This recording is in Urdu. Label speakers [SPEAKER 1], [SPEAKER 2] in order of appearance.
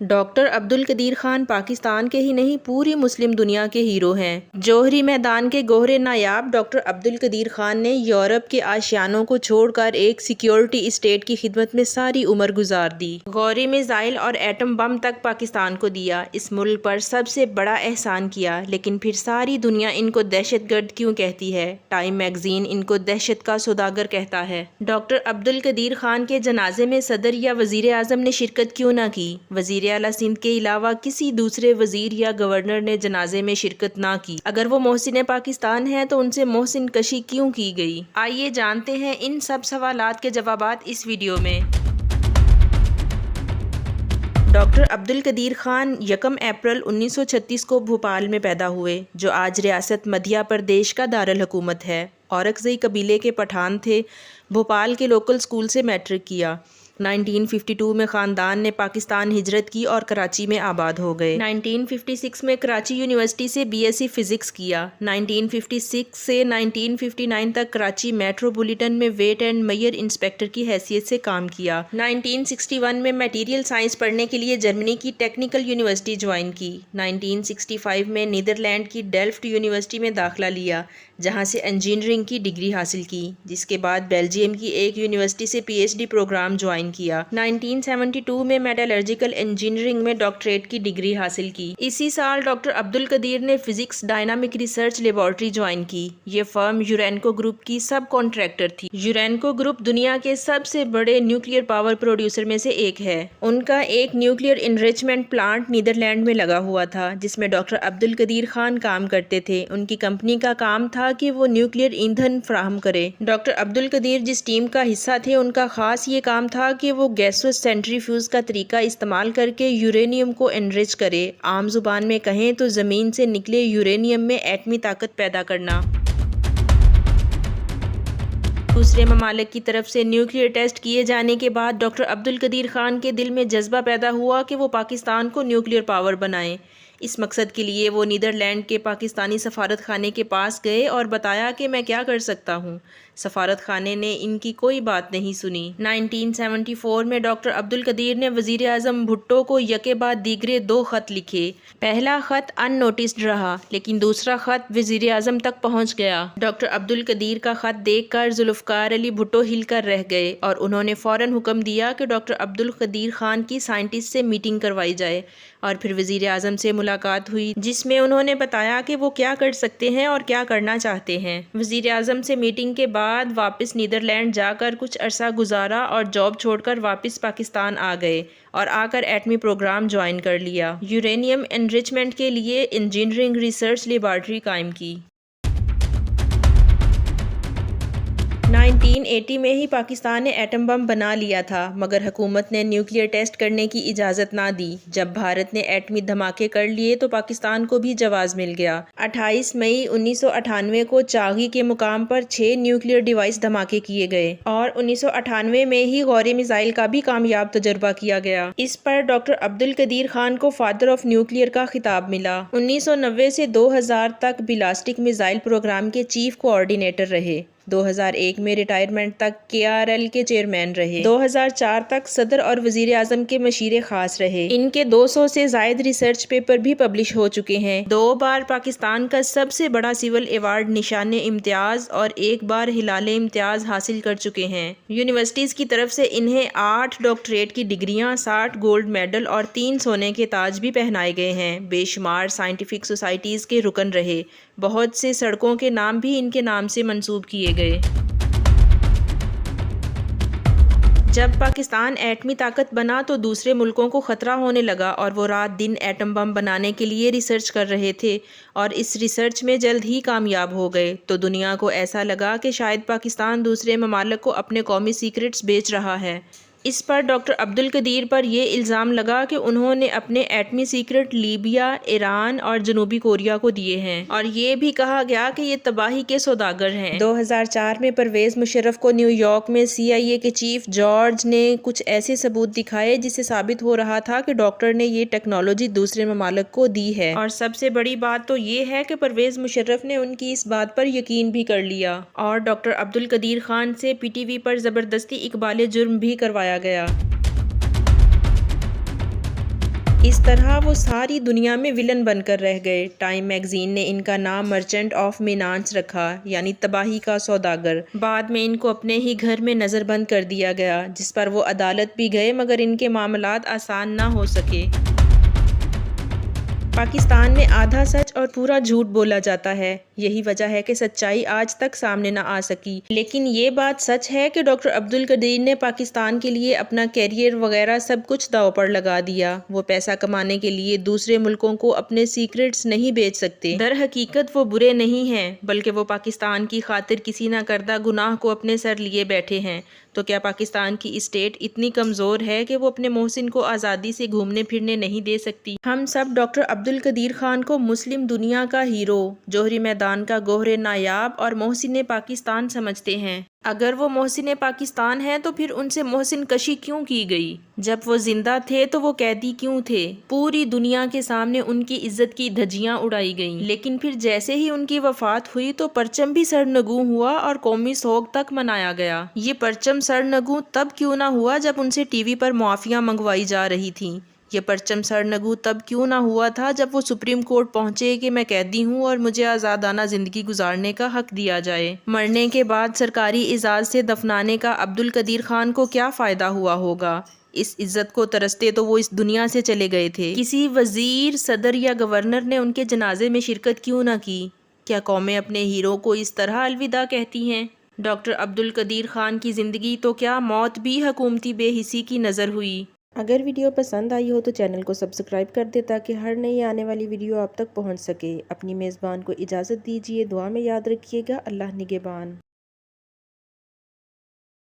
[SPEAKER 1] ڈاکٹر عبدالقدیر خان پاکستان کے ہی نہیں پوری مسلم دنیا کے ہیرو ہیں۔ جوہری میدان کے گوہر نایاب ڈاکٹر عبدالقدیر خان نے یورپ کے آشیانوں کو چھوڑ کر ایک سیکیورٹی اسٹیٹ کی خدمت میں ساری عمر گزار دی۔ غوری میزائل اور ایٹم بم تک پاکستان کو دیا، اس ملک پر سب سے بڑا احسان کیا، لیکن پھر ساری دنیا ان کو دہشت گرد کیوں کہتی ہے؟ ٹائم میگزین ان کو دہشت کا سوداگر کہتا ہے۔ ڈاکٹر عبدالقدیر خان کے جنازے میں صدر یا وزیر اعظم نے شرکت کیوں نہ کی؟ وزیر اعلیٰ سندھ کے علاوہ کسی دوسرے وزیر یا گورنر نے جنازے میں شرکت نہ کی۔ اگر وہ محسن پاکستان ہیں تو ان سے محسن کشی کیوں کی گئی؟ آئیے جانتے ہیں ان سب سوالات کے جوابات اس ویڈیو میں۔ ڈاکٹر عبدالقدیر خان 1 اپریل 1936 کو بھوپال میں پیدا ہوئے، جو آج ریاست مدھیہ پردیش کا دارالحکومت ہے۔ اورکزئی قبیلے کے پٹھان تھے۔ بھوپال کے لوکل اسکول سے میٹرک کیا۔ 1952 میں خاندان نے پاکستان ہجرت کی اور کراچی میں آباد ہو گئے۔ 1956 میں کراچی یونیورسٹی سے BSc فزکس کیا۔ 1956 سے 1959 تک کراچی میٹروپولیٹن میں ویٹ اینڈ میئر انسپکٹر کی حیثیت سے کام کیا۔ 1961 میں میٹیریل سائنس پڑھنے کے لیے جرمنی کی ٹیکنیکل یونیورسٹی جوائن کی۔ 1965 میں نیدرلینڈ کی ڈیلفٹ یونیورسٹی میں داخلہ لیا، جہاں سے انجینئرنگ کی ڈگری حاصل کی، جس کے بعد بیلجیم کی ایک یونیورسٹی سے PhD پروگرام جوائن کیا۔ 1972 میں میٹالرجیکل انجینئرنگ میں ڈاکٹریٹ کی ڈگری حاصل کی۔ اسی سال ڈاکٹر عبدالقدیر نے physics dynamic research laboratory join کی۔ یہ فرم یورینکو گروپ کی سب کانٹریکٹر تھی۔ یورینکو گروپ دنیا کے سب سے بڑے نیوکلیئر پاور پروڈیوسر میں سے ایک ہے۔ ان کا ایک نیوکلیئر انریچمنٹ پلانٹ نیدرلینڈ میں لگا ہوا تھا، جس میں ڈاکٹر عبدالقدیر خان کام کرتے تھے۔ ان کی کمپنی کا کام تھا کہ وہ نیوکلیئر ایندھن فراہم کرے۔ ڈاکٹر عبدالقدیر جس ٹیم کا حصہ تھے، ان کا خاص یہ کام تھا کہ وہ گیسوس سینٹریفیوج کا طریقہ استعمال کر کے یورینیم کو انرچ کرے۔ عام زبان میں کہیں تو زمین سے نکلے یورینیم میں ایٹمی طاقت پیدا کرنا۔ دوسرے ممالک کی طرف سے نیوکلیئر ٹیسٹ کیے جانے کے بعد ڈاکٹر عبدالقدیر خان کے دل میں جذبہ پیدا ہوا کہ وہ پاکستان کو نیوکلیئر پاور بنائیں۔ اس مقصد کے لیے وہ نیدرلینڈ کے پاکستانی سفارت خانے کے پاس گئے اور بتایا کہ میں کیا کر سکتا ہوں۔ سفارت خانے نے ان کی کوئی بات نہیں سنی۔ 1974 میں ڈاکٹر عبدالقدیر نے وزیر اعظم بھٹو کو یکے بعد دیگرے 2 خط لکھے۔ پہلا خط ان نوٹسڈ رہا، لیکن دوسرا خط وزیر اعظم تک پہنچ گیا۔ ڈاکٹر عبدالقدیر کا خط دیکھ کر ذوالفقار علی بھٹو ہل کر رہ گئے اور انہوں نے فوراً حکم دیا کہ ڈاکٹر عبدالقدیر خان کی سائنٹسٹ سے میٹنگ کروائی جائے، اور پھر وزیر اعظم سے ملاقات ہوئی، جس میں انہوں نے بتایا کہ وہ کیا کر سکتے ہیں اور کیا کرنا چاہتے ہیں۔ وزیر اعظم سے میٹنگ کے بعد واپس نیدرلینڈ جا کر کچھ عرصہ گزارا اور جاب چھوڑ کر واپس پاکستان آ گئے اور آ کر ایٹمی پروگرام جوائن کر لیا۔ یورینیم انریچمنٹ کے لیے انجینئرنگ ریسرچ لیبارٹری قائم کی۔ 1980 میں ہی پاکستان نے ایٹم بم بنا لیا تھا، مگر حکومت نے نیوکلیئر ٹیسٹ کرنے کی اجازت نہ دی۔ جب بھارت نے ایٹمی دھماکے کر لیے تو پاکستان کو بھی جواز مل گیا۔ 28 مئی 1998 کو چاغی کے مقام پر 6 نیوکلیئر ڈیوائس دھماکے کیے گئے اور 1998 میں ہی غوری میزائل کا بھی کامیاب تجربہ کیا گیا۔ اس پر ڈاکٹر عبدالقدیر خان کو فادر آف نیوکلیئر کا خطاب ملا۔ 1990 سے 2000 تک بیلاسٹک میزائل پروگرام کے چیف کوآرڈینیٹر رہے۔ 2001 میں ریٹائرمنٹ تک KRL کے چیئرمین رہے۔ 2004 تک صدر اور وزیر اعظم کے مشیر خاص رہے۔ ان کے 200 سے زائد ریسرچ پیپر بھی پبلش ہو چکے ہیں۔ 2 بار پاکستان کا سب سے بڑا سول ایوارڈ نشان امتیاز اور 1 بار ہلال امتیاز حاصل کر چکے ہیں۔ یونیورسٹیز کی طرف سے انہیں 8 ڈاکٹریٹ کی ڈگریاں، 60 گولڈ میڈل اور 3 سونے کے تاج بھی پہنائے گئے ہیں۔ بے شمار سائنٹیفک سوسائٹیز کے رکن رہے۔ بہت سے سڑکوں کے نام بھی ان کے نام سے منسوب کیے گئے۔ جب پاکستان ایٹمی طاقت بنا تو دوسرے ملکوں کو خطرہ ہونے لگا اور وہ رات دن ایٹم بم بنانے کے لیے ریسرچ کر رہے تھے اور اس ریسرچ میں جلد ہی کامیاب ہو گئے۔ تو دنیا کو ایسا لگا کہ شاید پاکستان دوسرے ممالک کو اپنے قومی سیکرٹس بیچ رہا ہے۔ اس پر ڈاکٹر عبدالقدیر پر یہ الزام لگا کہ انہوں نے اپنے ایٹمی سیکرٹ لیبیا، ایران اور جنوبی کوریا کو دیے ہیں، اور یہ بھی کہا گیا کہ یہ تباہی کے سوداگر ہیں۔ 2004 میں پرویز مشرف کو نیو یارک میں CIA کے چیف جارج نے کچھ ایسے ثبوت دکھائے جس سے ثابت ہو رہا تھا کہ ڈاکٹر نے یہ ٹیکنالوجی دوسرے ممالک کو دی ہے، اور سب سے بڑی بات تو یہ ہے کہ پرویز مشرف نے ان کی اس بات پر یقین بھی کر لیا، اور ڈاکٹر عبدالقدیر خان سے PTV پر زبردستی اقبال جرم بھی کروایا گیا۔ اس طرح وہ ساری دنیا میں ولن بن کر رہ گئے۔ ٹائم میگزین نے ان کا نام مرچنٹ آف مینانس رکھا، یعنی تباہی کا سوداگر۔ بعد میں ان کو اپنے ہی گھر میں نظر بند کر دیا گیا، جس پر وہ عدالت بھی گئے مگر ان کے معاملات آسان نہ ہو سکے۔ پاکستان میں آدھا سچ اور پورا جھوٹ بولا جاتا ہے، یہی وجہ ہے کہ سچائی آج تک سامنے نہ آ سکی۔ لیکن یہ بات سچ ہے کہ ڈاکٹر عبدالقدیر نے پاکستان کے لیے اپنا کیریئر وغیرہ سب کچھ داؤ پر لگا دیا۔ وہ پیسہ کمانے کے لیے دوسرے ملکوں کو اپنے سیکرٹس نہیں بیچ سکتے۔ در حقیقت وہ برے نہیں ہیں، بلکہ وہ پاکستان کی خاطر کسی نہ کردہ گناہ کو اپنے سر لیے بیٹھے ہیں۔ تو کیا پاکستان کی اسٹیٹ اتنی کمزور ہے کہ وہ اپنے محسن کو آزادی سے گھومنے پھرنے نہیں دے سکتی؟ ہم سب ڈاکٹر عبدالقدیر خان کو مسلم دنیا کا ہیرو، جوہری میدان کا گوہر نایاب اور محسن پاکستان سمجھتے ہیں۔ اگر وہ محسن پاکستان ہیں تو پھر ان سے محسن کشی کیوں کی گئی؟ جب وہ زندہ تھے تو وہ قیدی کیوں تھے؟ پوری دنیا کے سامنے ان کی عزت کی دھجیاں اڑائی گئیں، لیکن پھر جیسے ہی ان کی وفات ہوئی تو پرچم بھی سرنگوں ہوا اور قومی سوگ تک منایا گیا۔ یہ پرچم سرنگوں تب کیوں نہ ہوا جب ان سے ٹی وی پر معافیاں منگوائی جا رہی تھیں؟ یہ پرچم سرنگوں تب کیوں نہ ہوا تھا جب وہ سپریم کورٹ پہنچے کہ میں قیدی ہوں اور مجھے آزادانہ زندگی گزارنے کا حق دیا جائے؟ مرنے کے بعد سرکاری اعزاز سے دفنانے کا عبدالقدیر خان کو کیا فائدہ ہوا ہوگا؟ اس عزت کو ترستے تو وہ اس دنیا سے چلے گئے تھے۔ کسی وزیر، صدر یا گورنر نے ان کے جنازے میں شرکت کیوں نہ کی؟ کیا قومیں اپنے ہیرو کو اس طرح الوداع کہتی ہیں؟ ڈاکٹر عبدالقدیر خان کی زندگی تو کیا موت بھی حکومتی بے حسی کی نظر ہوئی؟
[SPEAKER 2] اگر ویڈیو پسند آئی ہو تو چینل کو سبسکرائب کر دیں تاکہ ہر نئی آنے والی ویڈیو آپ تک پہنچ سکے۔ اپنی میزبان کو اجازت دیجیے، دعا میں یاد رکھیے گا۔ اللہ نگہبان۔